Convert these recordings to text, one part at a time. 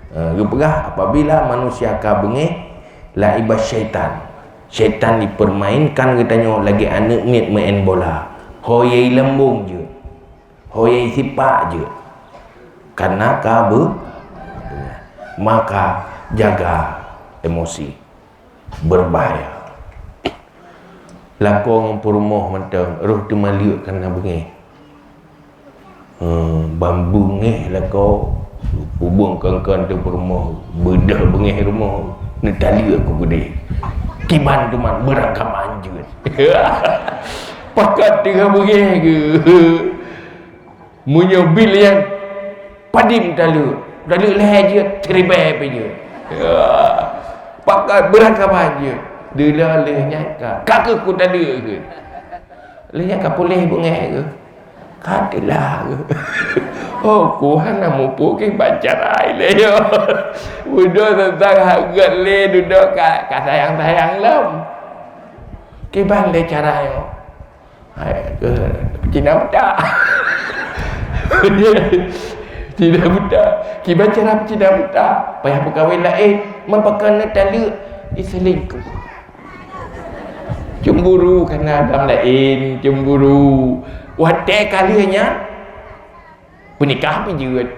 Geperah apabila manusia ka bengih laibas syaitan. Syaitan dipermainkan katanya lagi anak mit main bola. Hoyai lembung je. Hoyai sipak je. Karena ka maka jaga emosi. Berbahaya. Lakong perumoh mentang roh tu maliuk kena bengih. Bambu ngeh lakau hubung kan tu perumoh bedah bengih rumah ni tali aku gede kiban tu man berangkap anjun pakat dengan bengih ke menyobil yang padim talu leh je teribai apa je pakat berangkap anjun dia lehnya kakak ku tak ada ke lehnya kak boleh bengih ke katilah ke oh kuhan nak puk ke baca rai le yo budak tentang harga le duduk kat sayang-sayang lam ke ban le cara yo hai ke Cina budak Cina budak ki baca rai Cina budak payah berkahwin lain mempakan tali diselingkuh cemburu kerana adam lain cemburu wadah kalinya penikah pijut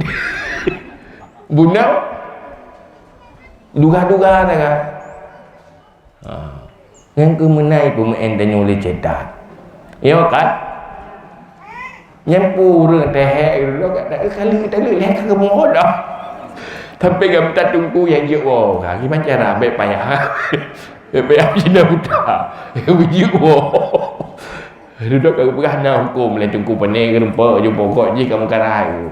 bunau duga-duga kan yang kemenai pemain dan oleh cetak ya kan yang pura teh kali kita lihat ke modah tapi gam tak tunggu yang je oh gimana cara baik payah baik Cina buta biji oh duduk kat perah nak hukum lain tunggu pening ke nampak jumpa kok je kamu karai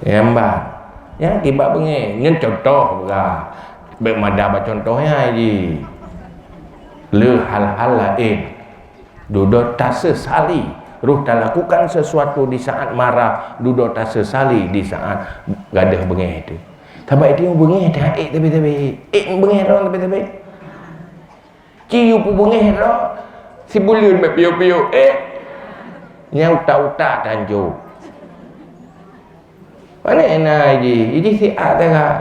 Embat yang tiba bengih nyen contoh berah baik madah contohnya je le hal-hal lain duduk tak sesali ruh tak lakukan sesuatu di saat marah duduk tak sesali di saat gadah bengih itu tapi itu yang bengih dah tapi bengih orang tapi ciu pu bengih dah si bulun mek piu-piu nyau utak-utak tanju mana enak je si ada kan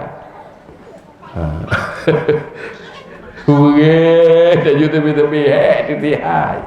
bengih tanju tapi tu tihai